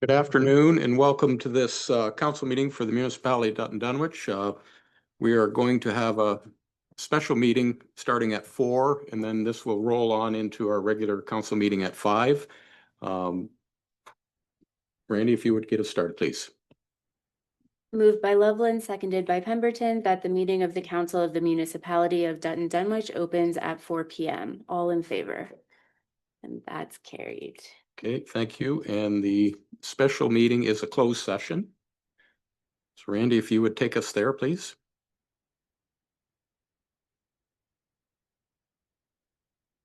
Good afternoon and welcome to this council meeting for the Municipality of Dutton Dunwich. We are going to have a special meeting starting at 4, and then this will roll on into our regular council meeting at 5. Randy, if you would get us started, please. Moved by Loveland, seconded by Pemberton, that the meeting of the Council of the Municipality of Dutton Dunwich opens at 4 p.m. All in favor? And that's carried. Okay, thank you. And the special meeting is a closed session. So Randy, if you would take us there, please.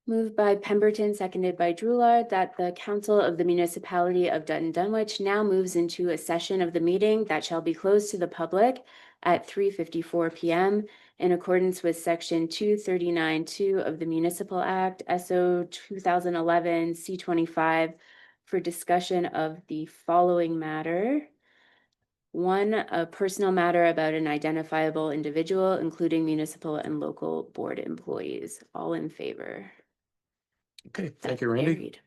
Moved by Pemberton, seconded by Droulard, that the Council of the Municipality of Dutton Dunwich now moves into a session of the meeting that shall be closed to the public at 3:54 p.m. in accordance with Section 239(2) of the Municipal Act, SO 2011 C25, for discussion of the following matter. 1, a personal matter about an identifiable individual, including municipal and local board employees. All in favor? Okay, thank you, Randy. Carried.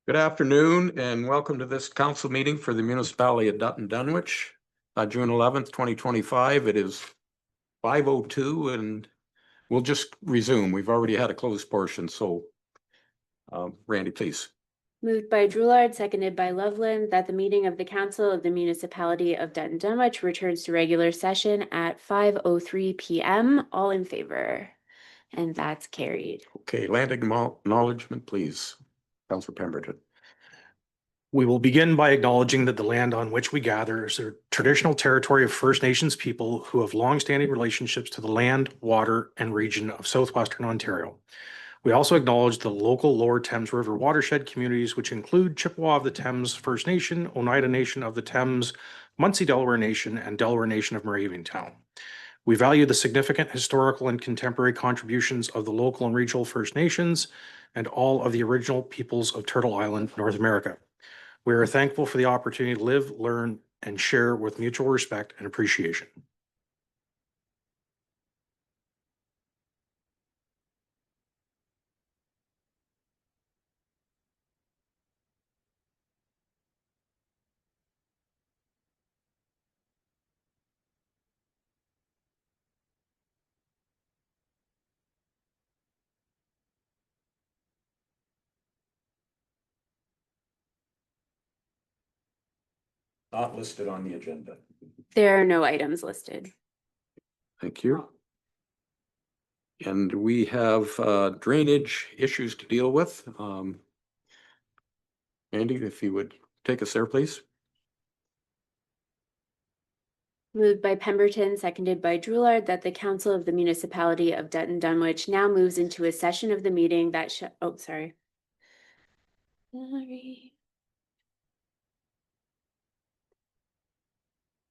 Good afternoon and welcome to this council meeting for the Municipality of Dutton Dunwich, June 11th, 2025. It is 5:02 and we'll just resume. We've already had a closed portion, so Randy, please. Moved by Droulard, seconded by Loveland, that the meeting of the Council of the Municipality of Dutton Dunwich returns to regular session at 5:03 p.m. All in favor? And that's carried. Okay, land acknowledgement, please. Councilor Pemberton. We will begin by acknowledging that the land on which we gather is the traditional territory of First Nations people who have long-standing relationships to the land, water, and region of southwestern Ontario. We also acknowledge the local Lower Thames River watershed communities, which include Chippewa of the Thames First Nation, Oneida Nation of the Thames, Munsee Delaware Nation, and Delaware Nation of Moraviantown. We value the significant historical and contemporary contributions of the local and regional First Nations and all of the original peoples of Turtle Island, North America. We are thankful for the opportunity to live, learn, and share with mutual respect and appreciation. Not listed on the agenda. There are no items listed. Thank you. And we have drainage issues to deal with. Andy, if you would take us there, please. Moved by Pemberton, seconded by Droulard, that the Council of the Municipality of Dutton Dunwich now moves into a session of the meeting that sorry.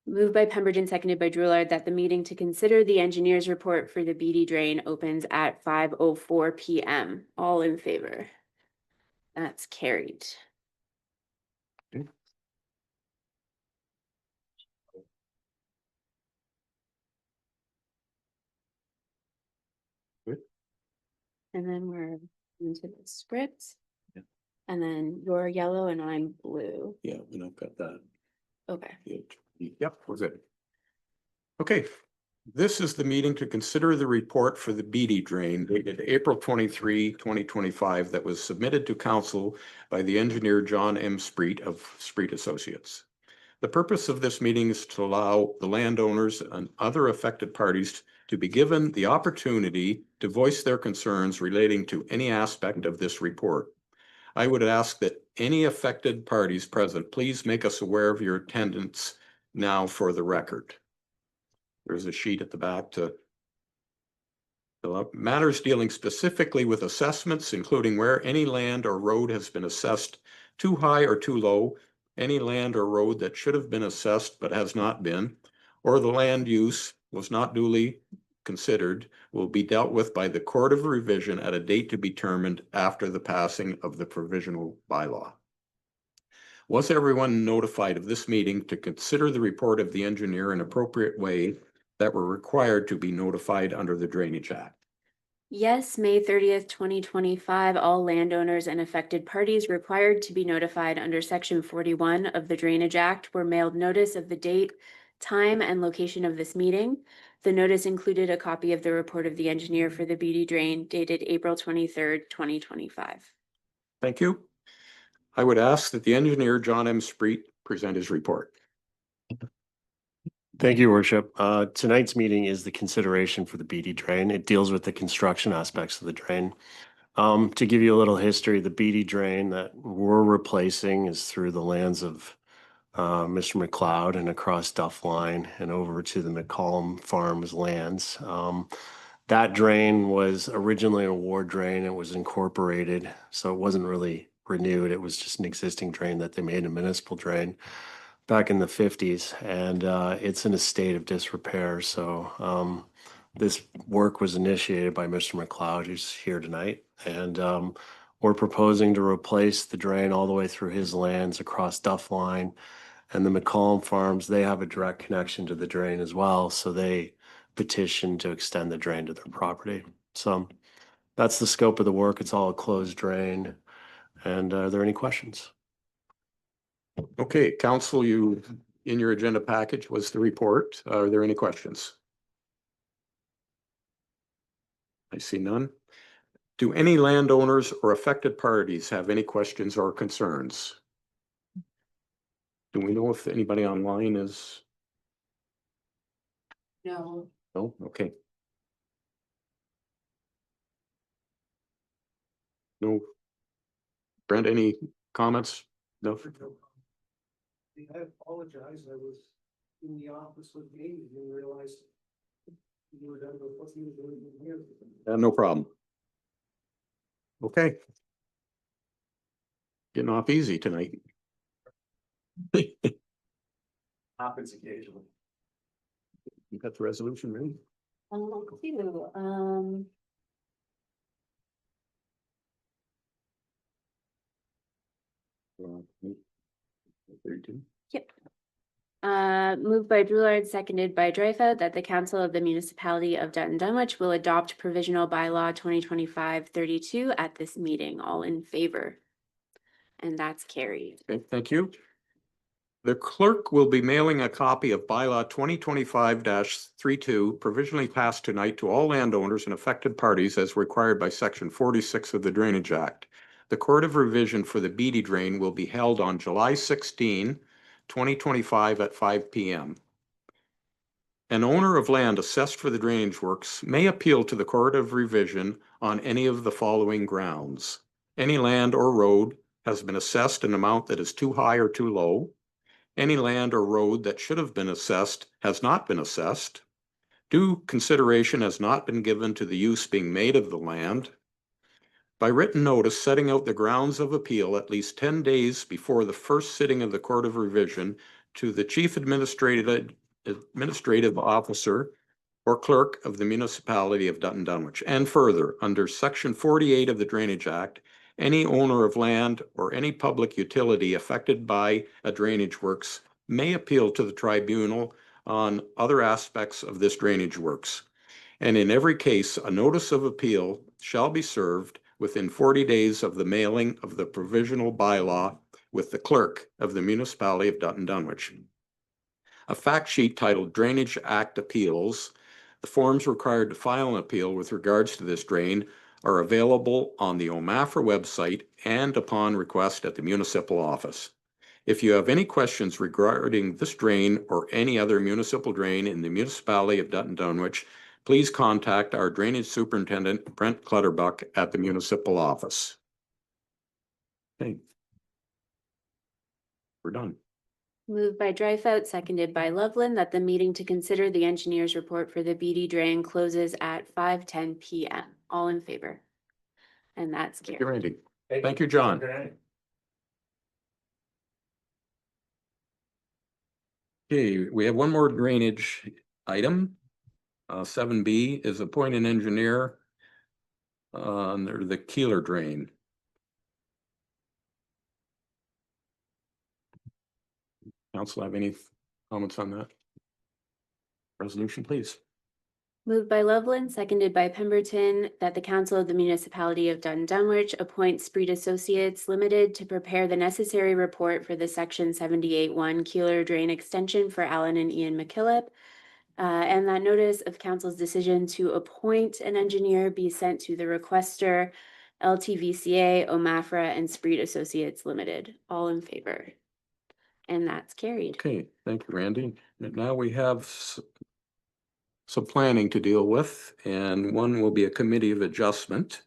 Moved by Pemberton, seconded by Droulard, that the meeting to consider the engineer's report for the Beatty Drain opens at 5:04 p.m. All in favor? That's carried. Okay. Good. And then we're into the scripts. Yeah. And then you're yellow and I'm blue. Yeah, and I've got that. Okay. Yep, we're good. Okay, this is the meeting to consider the report for the Beatty Drain dated April 23, 2025 that was submitted to council by the engineer John M. Spreet of Spreet Associates. The purpose of this meeting is to allow the landowners and other affected parties to be given the opportunity to voice their concerns relating to any aspect of this report. I would ask that any affected parties present, please make us aware of your attendance now for the record. There's a sheet at the back to The matters dealing specifically with assessments, including where any land or road has been assessed too high or too low, any land or road that should have been assessed but has not been, or the land use was not duly considered, will be dealt with by the Court of Revision at a date to be determined after the passing of the provisional bylaw. Was everyone notified of this meeting to consider the report of the engineer in appropriate way that were required to be notified under the Drainage Act? Yes, May 30th, 2025, all landowners and affected parties required to be notified under Section 41 of the Drainage Act were mailed notice of the date, time, and location of this meeting. The notice included a copy of the report of the engineer for the Beatty Drain dated April 23rd, 2025. Thank you. I would ask that the engineer, John M. Spreet, present his report. Thank you, Worship. Tonight's meeting is the consideration for the Beatty Drain. It deals with the construction aspects of the drain. To give you a little history, the Beatty Drain that we're replacing is through the lands of Mr. McLeod and across Duff Line and over to the McCollum Farms lands. That drain was originally a ward drain. It was incorporated, so it wasn't really renewed. It was just an existing drain that they made a municipal drain back in the 50s, and it's in a state of disrepair. So this work was initiated by Mr. McLeod, who's here tonight, and we're proposing to replace the drain all the way through his lands across Duff Line. And the McCollum Farms, they have a direct connection to the drain as well, so they petitioned to extend the drain to their property. So that's the scope of the work. It's all a closed drain. And are there any questions? Okay, council, in your agenda package was the report. Are there any questions? I see none. Do any landowners or affected parties have any questions or concerns? Do we know if anybody online is? No. No, okay. No. Brent, any comments? No. I apologize. I was in the office with Amy and didn't realize you were done with what you were doing here. No problem. Okay. Getting off easy tonight. Happens occasionally. You got the resolution ready? Yep. Moved by Drouillard, seconded by Dreyfus, that the Council of the Municipality of Dutton Dunwich will adopt provisional bylaw 2025-32 at this meeting. All in favor? And that's carried. Okay, thank you. The clerk will be mailing a copy of bylaw 2025-32 provisionally passed tonight to all landowners and affected parties as required by section 46 of the Drainage Act. The Court of Revision for the Beatty Drain will be held on July 16, 2025 at 5 p.m. An owner of land assessed for the drainage works may appeal to the Court of Revision on any of the following grounds. Any land or road has been assessed an amount that is too high or too low. Any land or road that should have been assessed has not been assessed. Due consideration has not been given to the use being made of the land. By written notice setting out the grounds of appeal at least 10 days before the first sitting of the Court of Revision to the Chief Administrative Officer or Clerk of the Municipality of Dutton Dunwich. And further, under Section 48 of the Drainage Act, any owner of land or any public utility affected by a drainage works may appeal to the tribunal on other aspects of this drainage works. And in every case, a notice of appeal shall be served within 40 days of the mailing of the provisional bylaw with the clerk of the Municipality of Dutton Dunwich. A fact sheet titled Drainage Act Appeals, the forms required to file an appeal with regards to this drain are available on the OMAFRA website and upon request at the municipal office. If you have any questions regarding this drain or any other municipal drain in the Municipality of Dutton Dunwich, please contact our Drainage Superintendent, Brent Clutterbuck, at the municipal office. Okay. We're done. Moved by Dreyfus, seconded by Loveland, that the meeting to consider the engineer's report for the BD drain closes at 5:10 PM. All in favor? And that's Thank you, carried. Randy. Thank you, John. Okay, we have one more drainage item. 7B is appoint an engineer under the Keeler drain. Council have any comments on that? Resolution, please. Moved by Loveland, seconded by Pemberton, that the Council of the Municipality of Dutton Dunwich appoint Spreed Associates Limited to prepare the necessary report for the Section 78-1 Keeler Drain Extension for Alan and Ian McKillop. And that notice of council's decision to appoint an engineer be sent to the requester, LTVCA, OMAFRA, and Spreed Associates Limited. All in favor? And that's carried. Okay, thank you, Randy. And now we have some planning to deal with, and one will be a committee of adjustment.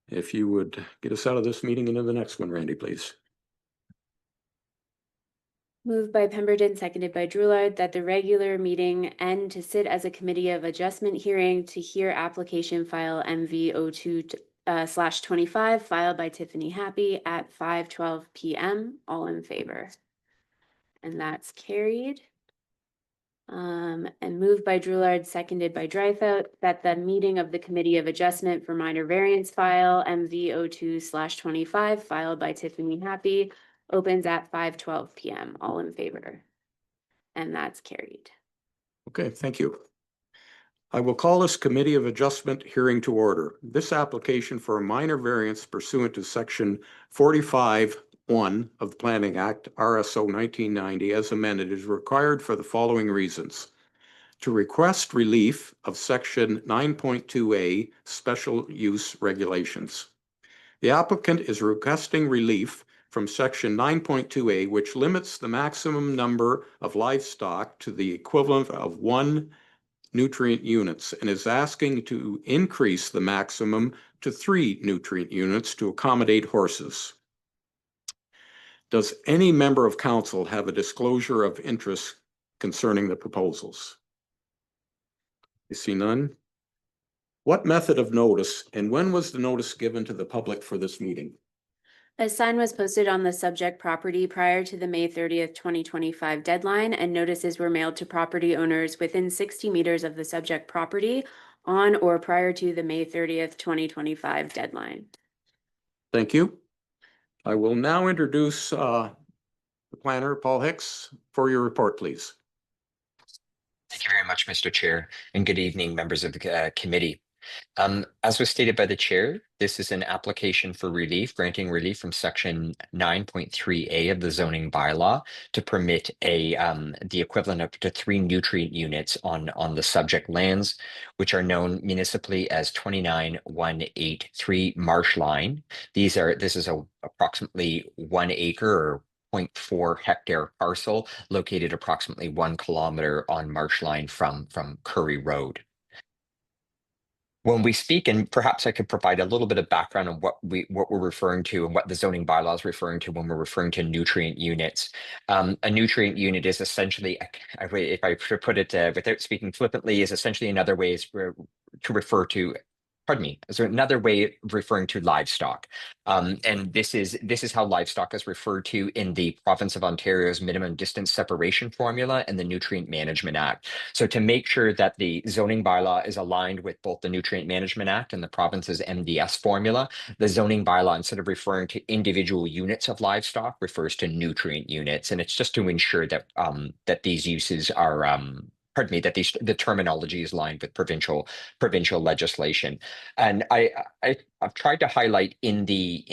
If you would get us out of this meeting into the next one, Randy, please. Moved by Pemberton, seconded by Drouillard, that the regular meeting end to sit as a committee of adjustment hearing to hear application file MV02/25 filed by Tiffany Happy at 5:12 PM. All in favor? And that's carried. And moved by Drouillard, seconded by Dreyfus, that the meeting of the Committee of Adjustment for Minor Variance file MV02/25 filed by Tiffany Happy opens at 5:12 PM. All in favor? And that's carried. Okay, thank you. I will call this Committee of Adjustment hearing to order. This application for a minor variance pursuant to Section 45(1) of the Planning Act, RSO 1990, as amended, is required for the following reasons. To request relief of Section 9.2A Special Use Regulations. The applicant is requesting relief from Section 9.2A, which limits the maximum number of livestock to the equivalent of 1 nutrient units, and is asking to increase the maximum to 3 nutrient units to accommodate horses. Does any member of council have a disclosure of interest concerning the proposals? You see none? What method of notice and when was the notice given to the public for this meeting? A sign was posted on the subject property prior to the May 30th, 2025 deadline, and notices were mailed to property owners within 60 meters of the subject property on or prior to the May 30th, 2025 deadline. Thank you. I will now introduce the planner, Paul Hicks, for your report, please. Thank you very much, Mr. Chair, and good evening, members of the committee. As was stated by the chair, this is an application for relief, granting relief from Section 9.3A of the zoning bylaw to permit the equivalent of to 3 nutrient units on the subject lands, which are known municipally as 29183 Marsh Line. This is approximately 1 acre or 0.4 hectare parcel located approximately 1 kilometer on Marsh Line from Curry Road. When we speak, and perhaps I could provide a little bit of background on what we're referring to and what the zoning bylaw is referring to when we're referring to nutrient units. A nutrient unit is essentially, if I put it without speaking flippantly, is essentially another way to refer to. Pardon me, is there another way of referring to livestock? And this is how livestock is referred to in the province of Ontario's minimum distance separation formula and the Nutrient Management Act. So to make sure that the zoning bylaw is aligned with both the Nutrient Management Act and the province's MDS formula, the zoning bylaw, instead of referring to individual units of livestock, refers to nutrient units. And it's just to ensure that that these uses are pardon me, that the terminology is aligned with provincial legislation. And I've tried to highlight in the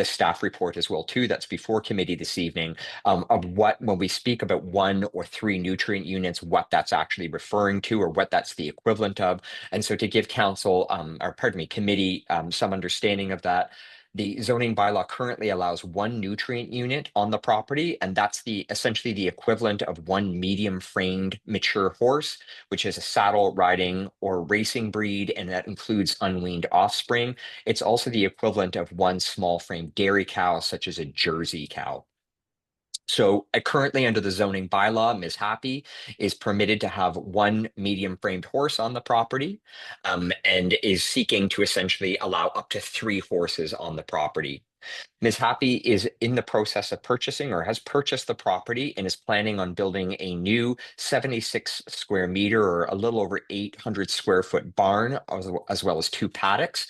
staff report as well too, that's before committee this evening, of what, when we speak about 1 or 3 nutrient units, what that's actually referring to or what that's the equivalent of. And so to give council, or pardon me, committee some understanding of that, the zoning bylaw currently allows 1 nutrient unit on the property, and that's essentially the equivalent of 1 medium-framed mature horse, which is a saddle riding or racing breed, and that includes unweaned offspring. It's also the equivalent of 1 small-framed dairy cow, such as a Jersey cow. So currently under the zoning bylaw, Ms. Happy is permitted to have one medium framed horse on the property and is seeking to essentially allow up to 3 horses on the property. Ms. Happy is in the process of purchasing or has purchased the property and is planning on building a new 76 square meter or a little over 800 square foot barn, as well as 2 paddocks.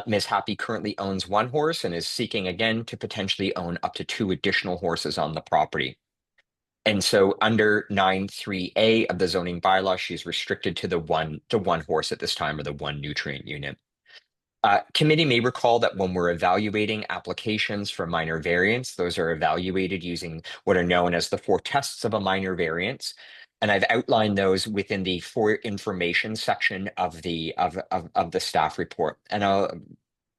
Ms. Happy currently owns 1 horse and is seeking again to potentially own up to 2 additional horses on the property. And so under 9.3A of the zoning bylaw, she's restricted to the one horse at this time, or the 1 nutrient unit. Committee may recall that when we're evaluating applications for minor variance, those are evaluated using what are known as the 4 tests of a minor variance. And I've outlined those within the for information section of the staff report. And I'll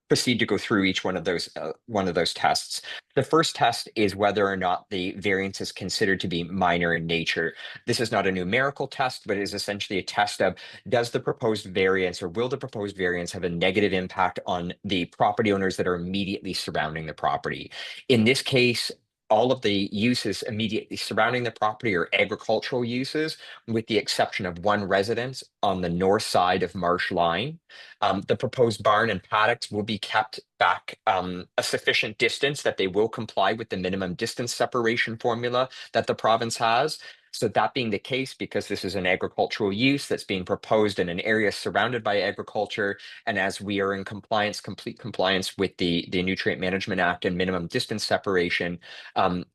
proceed to go through each one of those tests. The first test is whether or not the variance is considered to be minor in nature. This is not a numerical test, but it is essentially a test of does the proposed variance or will the proposed variance have a negative impact on the property owners that are immediately surrounding the property. In this case, all of the uses immediately surrounding the property are agricultural uses, with the exception of 1 residence on the north side of Marsh Line. The proposed barn and paddocks will be kept back a sufficient distance that they will comply with the minimum distance separation formula that the province has. So that being the case, because this is an agricultural use that's being proposed in an area surrounded by agriculture, and as we are in complete compliance with the Nutrient Management Act and minimum distance separation,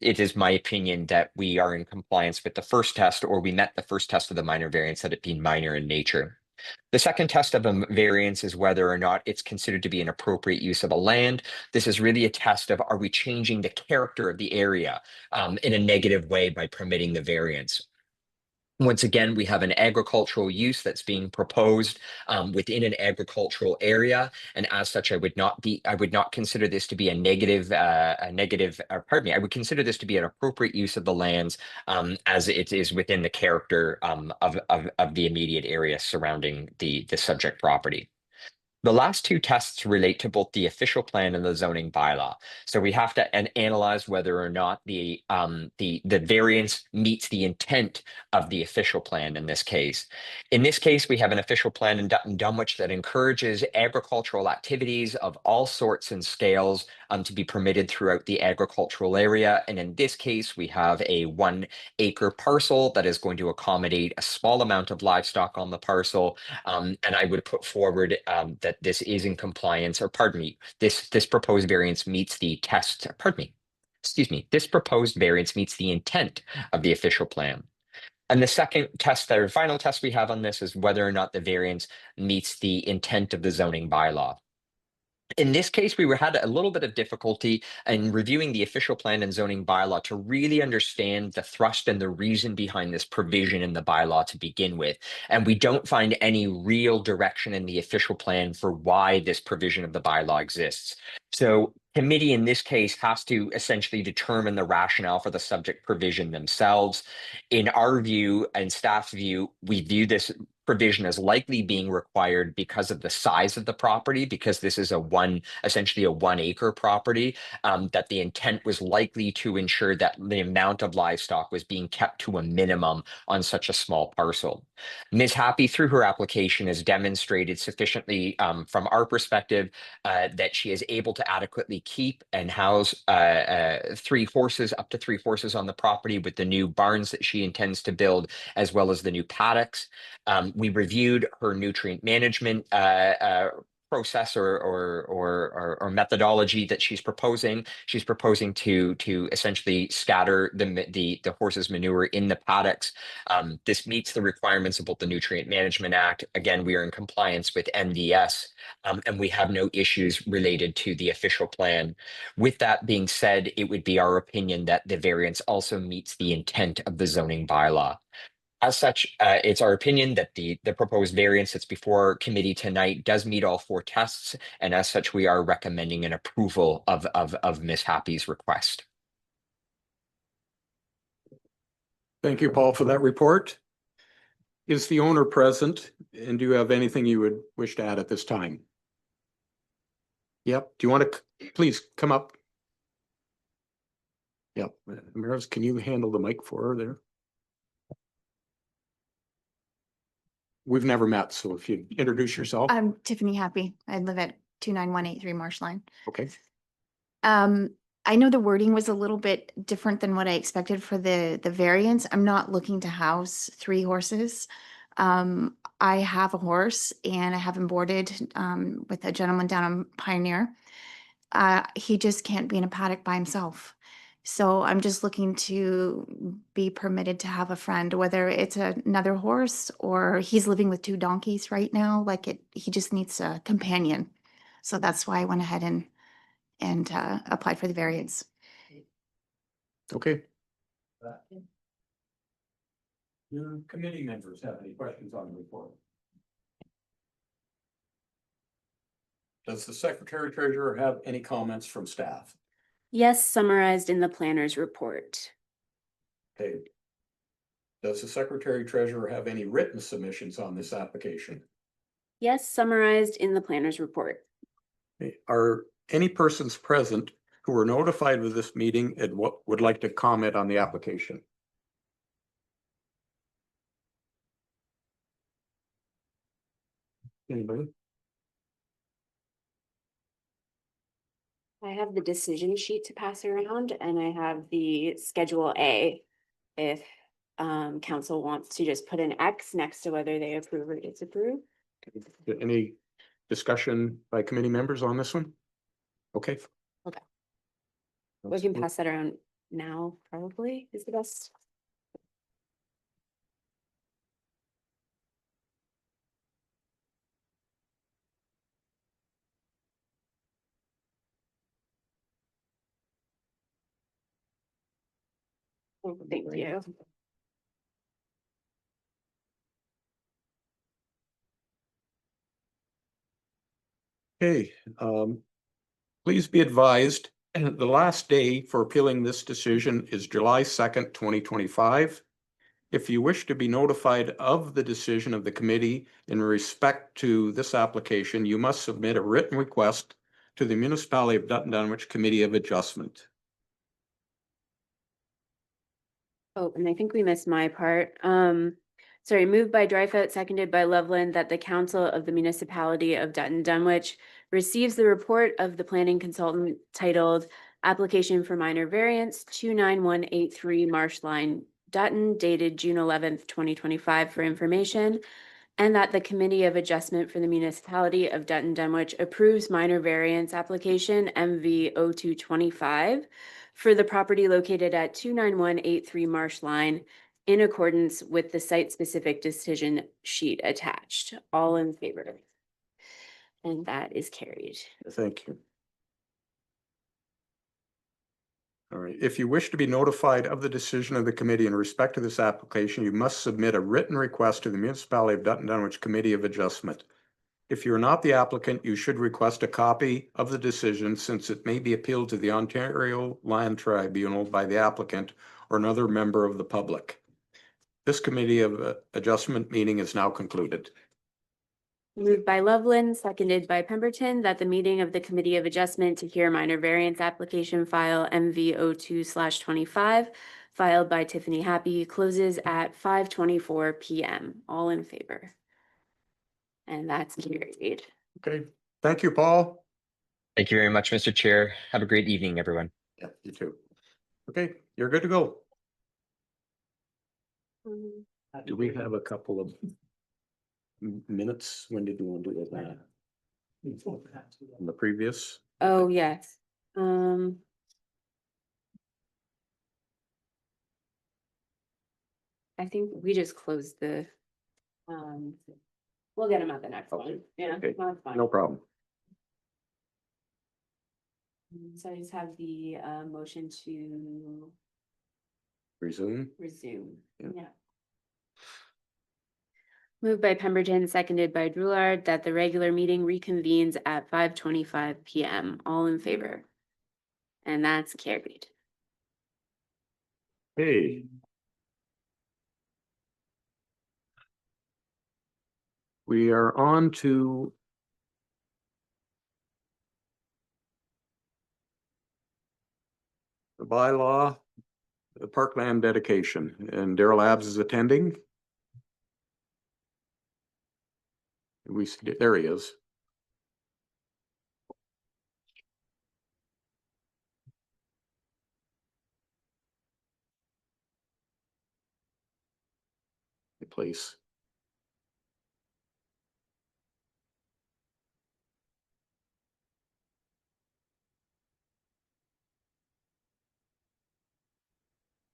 it is my opinion that we are in compliance with the first test, or we met the first test of the minor variance, that it be minor in nature. The second test of a variance is whether or not it's considered to be an appropriate use of a land. This is really a test of, are we changing the character of the area in a negative way by permitting the variance? Once again, we have an agricultural use that's being proposed within an agricultural area, and as such, I would not consider this to be a negative. I would consider this to be an appropriate use of the lands as it is within the character of the immediate area surrounding the subject property. The last 2 tests relate to both the official plan and the zoning bylaw. So we have to analyze whether or not the variance meets the intent of the official plan in this case. In this case, we have an official plan in Dutton Dunwich that encourages agricultural activities of all sorts and scales to be permitted throughout the agricultural area. And in this case, we have a 1-acre parcel that is going to accommodate a small amount of livestock on the parcel. And I would put forward that this is in compliance, or pardon me, this proposed variance meets the test, this proposed variance meets the intent of the official plan. And the second test, or final test we have on this, is whether or not the variance meets the intent of the zoning bylaw. In this case, we had a little bit of difficulty in reviewing the official plan and zoning bylaw to really understand the thrust and the reason behind this provision in the bylaw to begin with. And we don't find any real direction in the official plan for why this provision of the bylaw exists. So committee in this case has to essentially determine the rationale for the subject provision themselves. In our view and staff's view, we view this provision as likely being required because of the size of the property, because this is essentially a 1-acre property, that the intent was likely to ensure that the amount of livestock was being kept to a minimum on such a small parcel. Ms. Happy, through her application, has demonstrated sufficiently from our perspective that she is able to adequately keep and house up to 3 horses on the property, with the new barns that she intends to build, as well as the new paddocks. We reviewed her nutrient management process or methodology that she's proposing. She's proposing to essentially scatter the horse's manure in the paddocks. This meets the requirements of both the Nutrient Management Act. Again, we are in compliance with NDS, and we have no issues related to the official plan. With that being said, it would be our opinion that the variance also meets the intent of the zoning bylaw. As such, it's our opinion that the proposed variance that's before committee tonight does meet all 4 tests, and as such, we are recommending an approval of Ms. Happy's request. Thank you, Paul, for that report. Is the owner present, and do you have anything you would wish to add at this time? Yep. Do you want to please come up? Yeah, Maris, can you handle the mic for her there? We've never met, so if you introduce yourself. I'm Tiffany Happy. I live at 29183 Marsh Line. Okay, I know the wording was a little bit different than what I expected for the variance. I'm not looking to house 3 horses. I have a horse and I have him boarded with a gentleman down on Pioneer. He just can't be in a paddock by himself. So I'm just looking to be permitted to have a friend, whether it's another horse or he's living with 2 donkeys right now. He just needs a companion. So that's why I went ahead and applied for the variance. okay. Your committee members have any questions on the report? Does the secretary treasurer have any comments from staff? Yes, summarized in the planner's report. Okay. Does the secretary treasurer have any written submissions on this application? Yes, summarized in the planner's report. Okay. Are any persons present who were notified of this meeting and what would like to comment on the application? Anybody? I have the decision sheet to pass around and I have the Schedule A. If council wants to just put an X next to whether they approve or disapprove. Any discussion by committee members on this one? Okay. Okay. We can pass that around now, probably is the best. Thank you. Okay, please be advised, the last day for appealing this decision is July 2nd, 2025. If you wish to be notified of the decision of the committee in respect to this application, you must submit a written request to the Municipality of Dutton Dunwich Committee of Adjustment. Oh, and I think we missed my part. Sorry, moved by Dreyfus, seconded by Loveland, that the Council of the Municipality of Dutton Dunwich receives the report of the planning consultant titled Application for Minor Variance 29183 Marsh Line, Dutton, dated June 11th, 2025 for information, and that the Committee of Adjustment for the Municipality of Dutton Dunwich approves minor variance application MV 0225 for the property located at 29183 Marsh Line in accordance with the site-specific decision sheet attached. All in favor? And that is carried. Thank you. All right, if you wish to be notified of the decision of the committee in respect to this application, you must submit a written request to the Municipality of Dutton Dunwich Committee of Adjustment. If you're not the applicant, you should request a copy of the decision since it may be appealed to the Ontario Land Tribunal by the applicant or another member of the public. This Committee of Adjustment meeting is now concluded. Moved by Loveland, seconded by Pemberton, that the meeting of the Committee of Adjustment to hear minor variance application file MV 02/25 filed by Tiffany Happy closes at 5:24 PM. All in favor? And that's carried. Okay, thank you, Paul. Thank you very much, Mr. Chair. Have a great evening, everyone. Yeah, you too. Okay, you're good to go. Do we have a couple of minutes? When did you want to do that? In the previous? Oh, yes. I think we just closed the, we'll get them at the next one. Yeah, Okay. that's fine. No problem. So I just have the motion to Resume. resume. Yeah. Yeah. Moved by Pemberton, seconded by Drulard, that the regular meeting reconvenes at 5:25 PM. All in favor? And that's carried. Hey. We are on to the bylaw the parkland dedication, and Daryl Abs is attending. There he is. Place.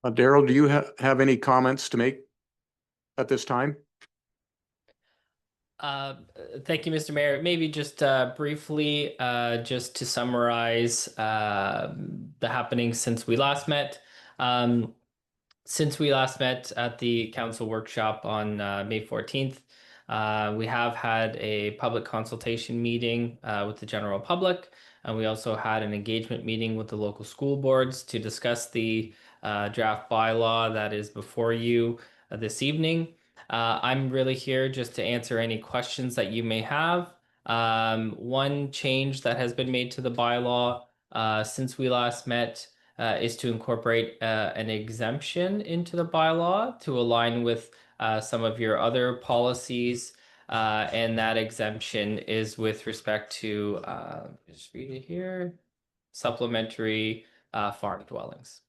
Daryl, do you have any comments to make at this time? Thank you, Mr. Mayor. Maybe just briefly, just to summarize the happenings since we last met. Since we last met at the council workshop on May 14th, we have had a public consultation meeting with the general public, and we also had an engagement meeting with the local school boards to discuss the draft bylaw that is before you this evening. I'm really here just to answer any questions that you may have. One change that has been made to the bylaw since we last met is to incorporate an exemption into the bylaw to align with some of your other policies. And that exemption is with respect to, just read it here, supplementary farm dwellings.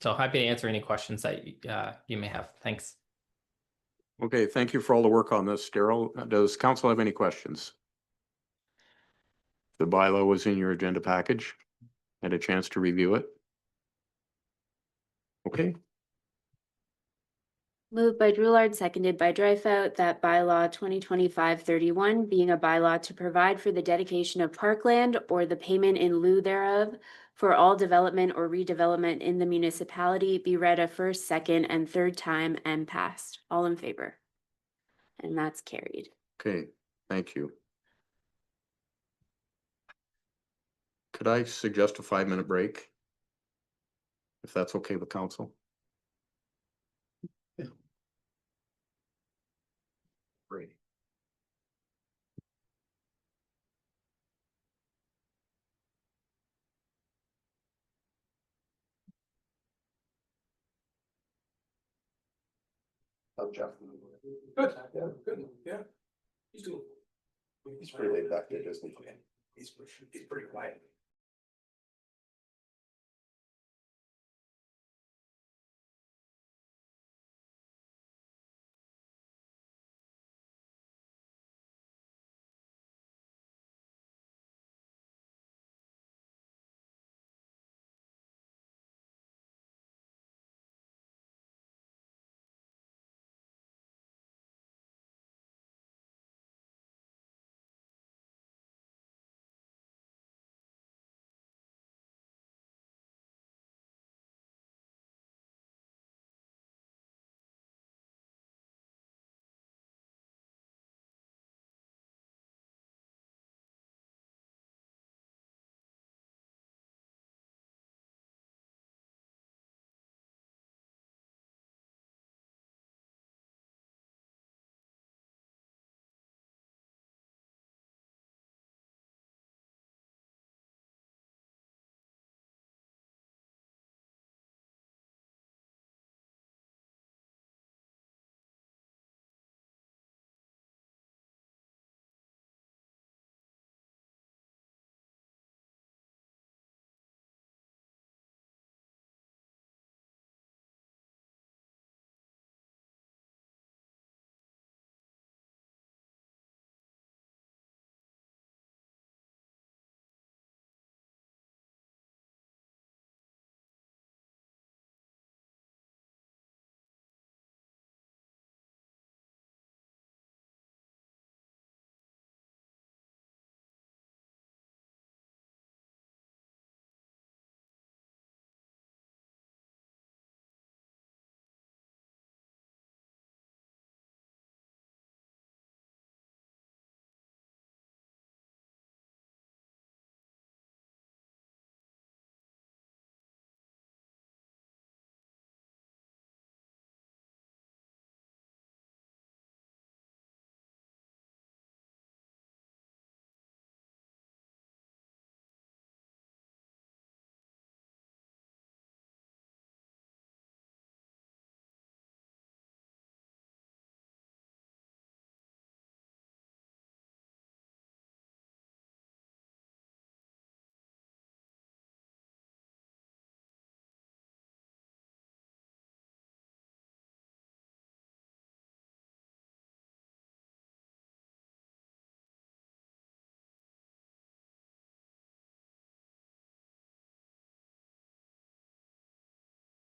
So happy to answer any questions that you may have. Thanks. Okay, thank you for all the work on this, Daryl. Does council have any questions? The bylaw was in your agenda package. Had a chance to review it. Okay, Moved by Drulard, seconded by Dreyfus, that bylaw 2025-31 being a bylaw to provide for the dedication of parkland or the payment in lieu thereof for all development or redevelopment in the municipality be read a first, second, and third time and passed. All in favor? And that's carried. okay, thank you. Could I suggest a 5-minute break? If that's okay with council? Yeah. Great. Jeff. Good, yeah, good, yeah. He's doing. He's pretty laid back there, isn't he? He's pretty quiet.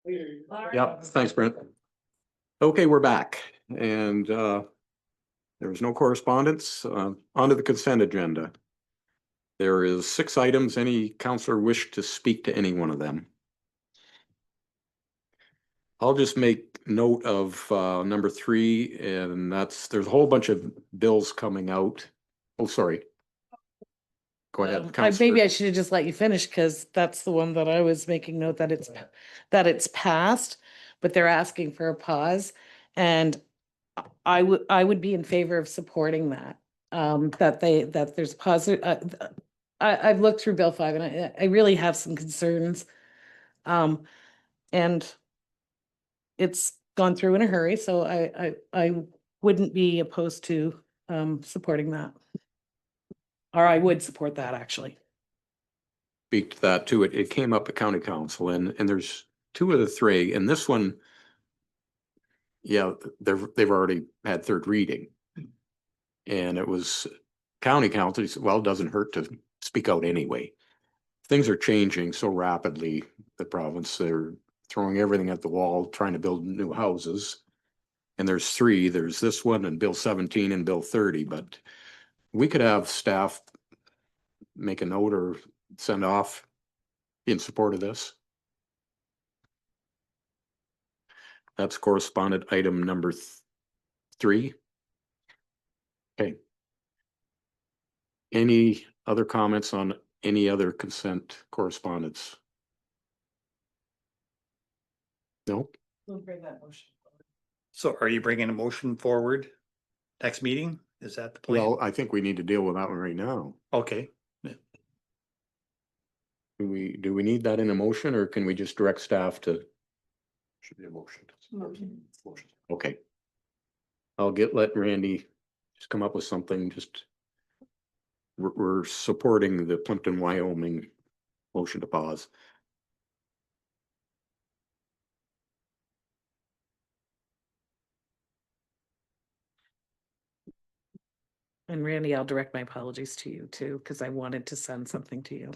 Yeah, thanks, Brent. Okay, we're back and there was no correspondence. Onto the consent agenda. There is 6 items. Any counselor wish to speak to any one of them? I'll just make note of number 3, and there's a whole bunch of bills coming out. Oh, sorry. Go ahead, Maybe Counselor. I should have just let you finish because that's the one that I was making note that it's passed, but they're asking for a pause. And I would be in favor of supporting that. That there's positive. I've looked through Bill 5 and I really have some concerns. And it's gone through in a hurry, so I wouldn't be opposed to supporting that. Or I would support that, actually. Speak to that too. It came up at county council and there's 2 of the 3, and this one, yeah, they've already had 3rd reading. And it was county council, said, well, it doesn't hurt to speak out anyway. Things are changing so rapidly, the province, they're throwing everything at the wall, trying to build new houses. And there's 3, there's this one and Bill 17 and Bill 30, but we could have staff make a note or send off in support of this. That's correspondent item number 3. Okay. Any other comments on any other consent correspondence? No? So are you bringing a motion forward next meeting? Is that the plan? Well, I think we need to deal with that one right now. Okay, Do we need that in a motion or can we just direct staff to? Should be a motion. Motion. Okay. Let Randy just come up with something, just. We're supporting the Plimpton, Wyoming motion to pause. And Randy, I'll direct my apologies to you too, because I wanted to send something to you.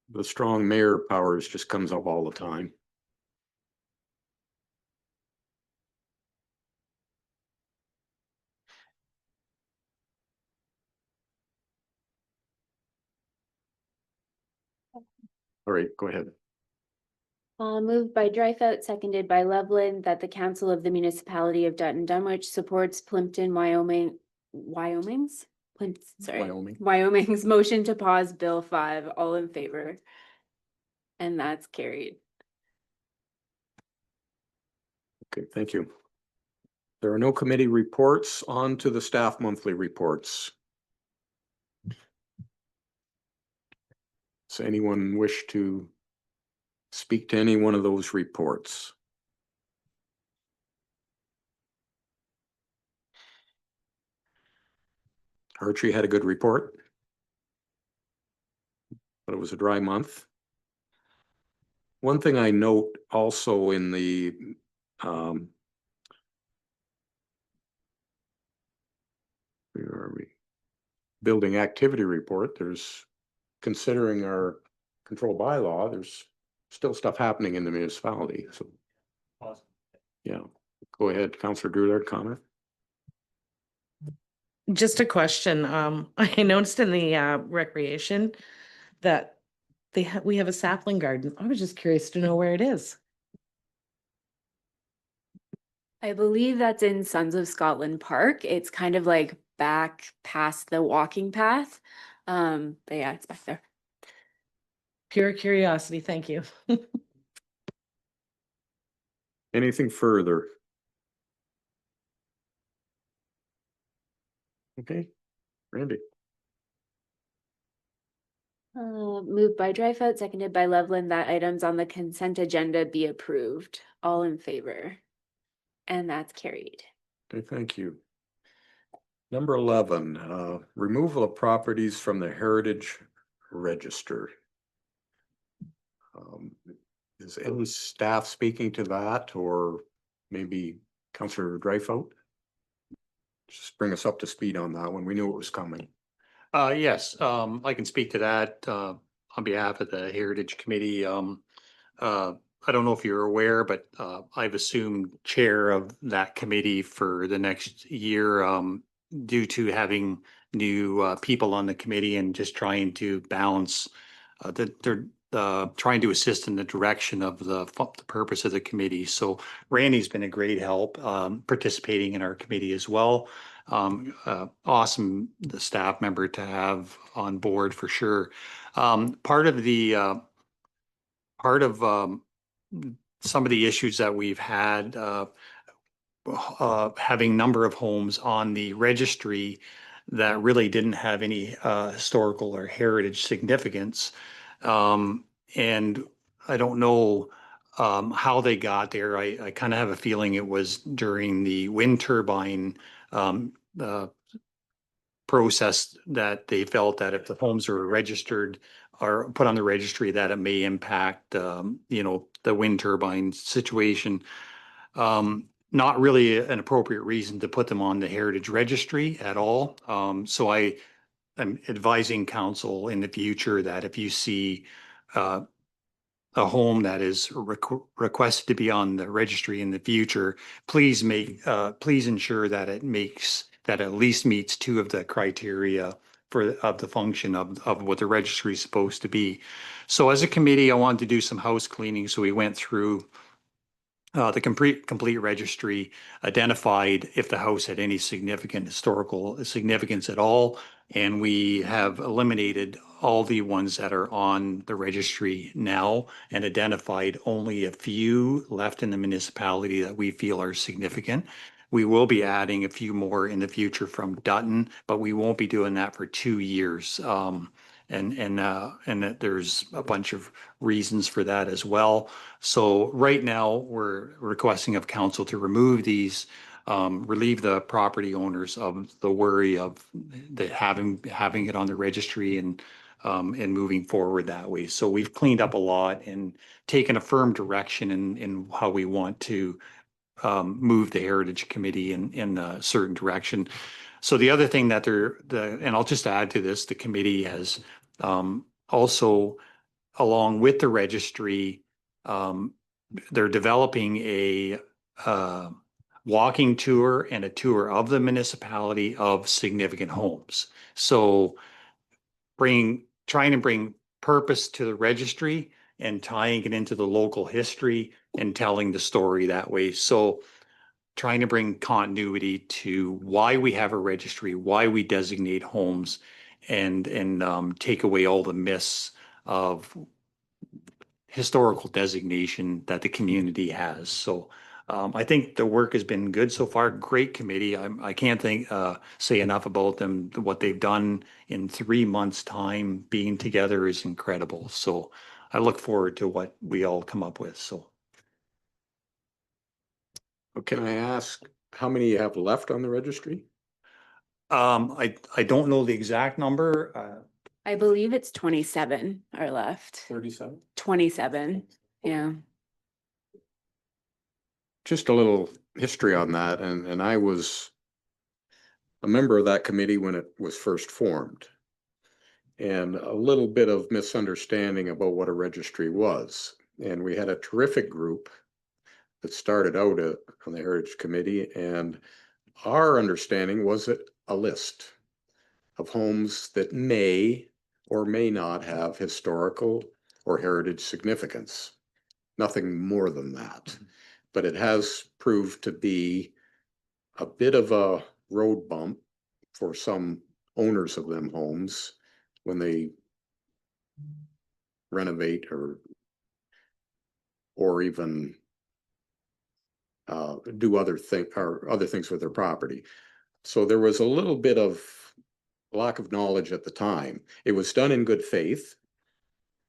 The strong mayor powers just comes up all the time. All right, go ahead. Moved by Dreyfus, seconded by Loveland, that the Council of the Municipality of Dutton Dunwich supports Plimpton, Wyoming's motion to pause Bill 5. All in favor? And that's carried. Okay, thank you. There are no committee reports. On to the staff monthly reports. Does anyone wish to speak to any one of those reports? Archie had a good report, but it was a dry month. One thing I note also in the where are we? Building activity report, there's, considering our control bylaw, there's still stuff happening in the municipality, so. Yeah, go ahead, Councillor Druder, comment. Just a question. I noticed in the recreation that we have a sapling garden. I was just curious to know where it is. I believe that's in Sons of Scotland Park. It's kind of like back past the walking path. But yeah, it's back there. Pure curiosity. Thank you. Anything further? Okay, Randy. Moved by Dreyfus, seconded by Loveland, that items on the consent agenda be approved. All in favor? And that's carried. Okay, thank you. Number 11, removal of properties from the Heritage Register. Is any staff speaking to that, or maybe Councillor Dreyfus? just bring us up to speed on that when we knew it was coming. Yes, I can speak to that, on behalf of the Heritage Committee. I don't know if you're aware, but, I've assumed chair of that committee for the next year, due to having new, people on the committee and just trying to balance, they're, trying to assist in the direction of the purpose of the committee. So Randy's been a great help, participating in our committee as well. Awesome the staff member to have on board for sure. Part of the, part of, some of the issues that we've had, having number of homes on the registry that really didn't have any, historical or heritage significance. And I don't know, how they got there. I kind of have a feeling it was during the wind turbine, uh, process that they felt that if the homes are registered or put on the registry, that it may impact, the wind turbine situation. Not really an appropriate reason to put them on the heritage registry at all. So I'm advising council in the future that if you see, a home that is requested to be on the registry in the future, please please ensure that that at least meets two of the criteria of the function of what the registry is supposed to be. So as a committee, I wanted to do some house cleaning. So we went through, the complete registry, identified if the house had any significant historical significance at all. And we have eliminated all the ones that are on the registry now and identified only a few left in the municipality that we feel are significant. We will be adding a few more in the future from Dutton, but we won't be doing that for 2 years. And that there's a bunch of reasons for that as well. So right now, we're requesting of council to remove these, relieve the property owners of the worry of having it on the registry and moving forward that way. So we've cleaned up a lot and taken a firm direction in how we want to move the Heritage Committee in a certain direction. So the other thing that and I'll just add to this, the committee has also, along with the registry, they're developing a walking tour and a tour of the municipality of significant homes. So trying to bring purpose to the registry and tying it into the local history and telling the story that way. So trying to bring continuity to why we have a registry, why we designate homes, and take away all the myths of historical designation that the community has. So I think the work has been good so far. Great committee. I can't say enough about them. What they've done in 3 months' time being together is incredible. So I look forward to what we all come up with. So. Can I ask how many you have left on the registry? I don't know the exact number. I believe it's 27 are left. 37? 27, yeah. Just a little history on that, and I was a member of that committee when it was first formed. And a little bit of misunderstanding about what a registry was. And we had a terrific group that started out on the Heritage Committee, and our understanding was that a list of homes that may or may not have historical or heritage significance. Nothing more than that. But it has proved to be a bit of a road bump for some owners of them homes when they renovate or even do other things with their property. So there was a little bit of lack of knowledge at the time. It was done in good faith,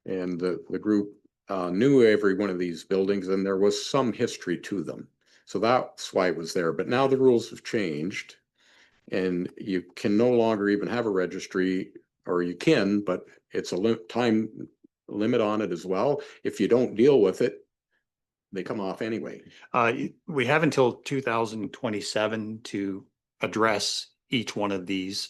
and the group knew every one of these buildings, and there was some history to them. So that's why it was there. But now the rules have changed, and you can no longer even have a registry, or you can, but it's a time limit on it as well. If you don't deal with it, they come off anyway. We have until 2027 to address each one of these.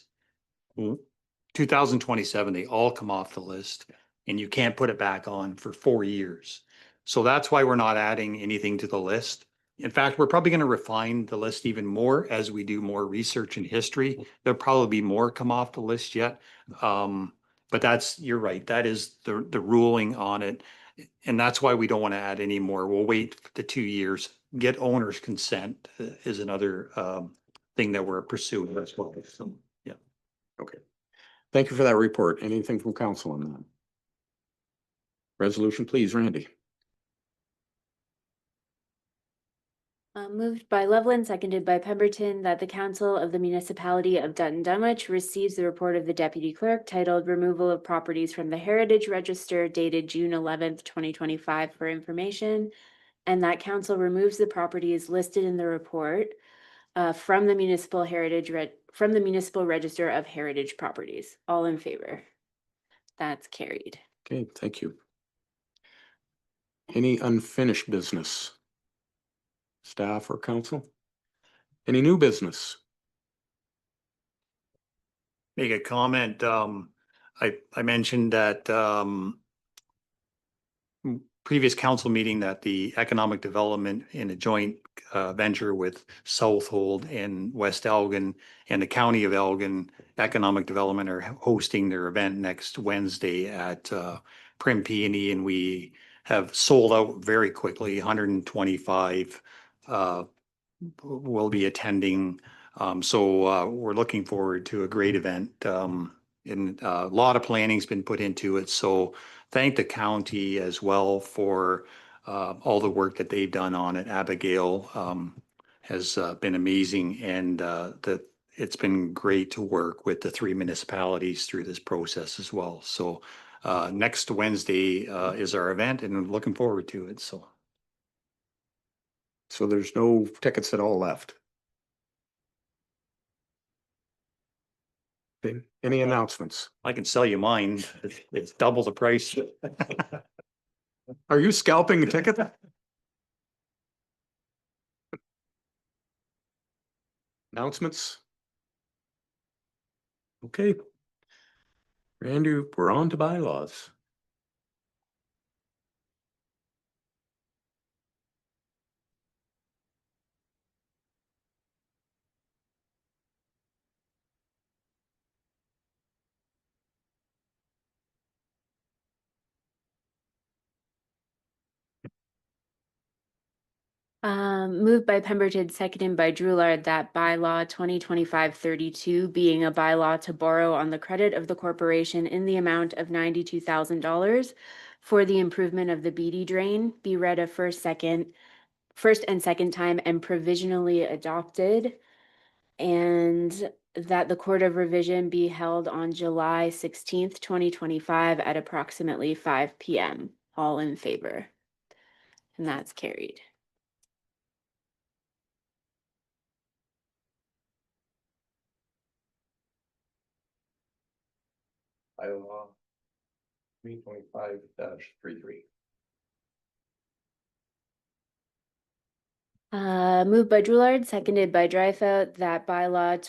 2027, they all come off the list and you can't put it back on for 4 years. So that's why we're not adding anything to the list. In fact, we're probably going to refine the list even more as we do more research in history. There'll probably be more come off the list yet. But that's, you're right, that is the ruling on it. And that's why we don't want to add any more. We'll wait the 2 years, get owner's consent is another thing that we're pursuing as well. So, yeah. Okay. Thank you for that report. Anything from council on that? Resolution, please, Randy. Moved by Loveland, seconded by Pemberton, that the Council of the Municipality of Dutton Dunwich receives the report of the Deputy Clerk titled Removal of Properties from the Heritage Register dated June 11th, 2025 for information, and that council removes the properties listed in the report from the Municipal Register of Heritage Properties. All in favor? That's carried. Okay, thank you. Any unfinished business? Staff or council? Any new business? Make a comment. I mentioned that previous council meeting that the economic development in a joint venture with Southold and West Elgin and the County of Elgin Economic Development are hosting their event next Wednesday at Prim Peony, and we have sold out very quickly. 125 will be attending. So we're looking forward to a great event. And a lot of planning's been put into it. So thank the county as well for all the work that they've done on it. Abigail has been amazing, and it's been great to work with the 3 municipalities through this process as well. So next Wednesday is our event, and I'm looking forward to it. So there's no tickets at all left. Okay. Any announcements? I can sell you mine. It's double the price. Are you scalping a ticket? Announcements? Okay. Randy, we're on to bylaws. Moved by Pemberton, seconded by Drulard, that bylaw 2025-32 being a bylaw to borrow on the credit of the corporation in the amount of $92,000 for the improvement of the Beatty drain be read a first and second time and provisionally adopted, and that the Court of Revision be held on July 16th, 2025 at approximately 5 p.m. All in favor? And that's carried. Bylaw 325-33. Moved by Drulard, seconded by Dreyfus, that bylaw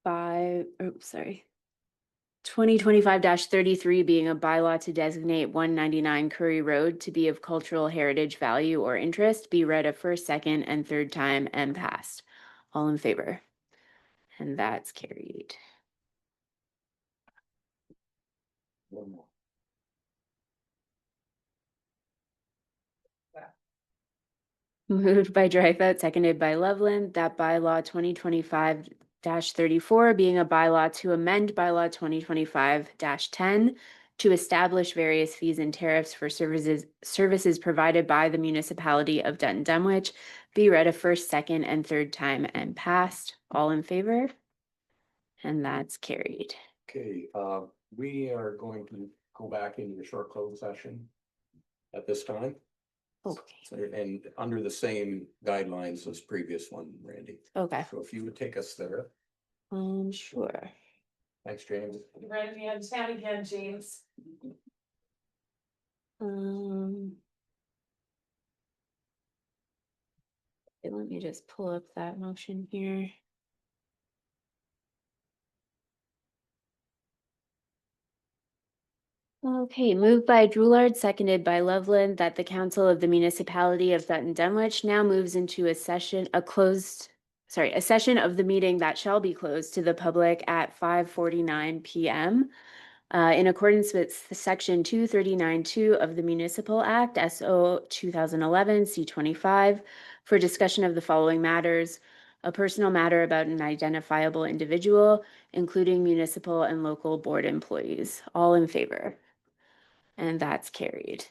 2025-33 being a bylaw to designate 199 Curry Road to be of cultural heritage value or interest be read a first, second, and third time and passed. All in favor? And that's carried. One more. Moved by Dreyfus, seconded by Loveland, that bylaw 2025-34 being a bylaw to amend bylaw 2025-10 to establish various fees and tariffs for services provided by the Municipality of Dutton Dunwich be read a first, second, and third time and passed. All in favor? And that's carried. Okay, we are going to go back into a short closed session at this time. Okay. And under the same guidelines as previous one, Randy. Okay. So if you would take us there. Sure. Thanks, James. Write me on chat again, James. Okay, let me just pull up that motion here. Okay, moved by Droulard, seconded by Loveland, that the Council of the Municipality of Dutton Dunwich now moves into a session of the meeting that shall be closed to the public at 5:49 PM. In accordance with section 239(2) of the Municipal Act, SO 2011 C25, for discussion of the following matters: a personal matter about an identifiable individual, including municipal and local board employees. All in favor? And that's carried.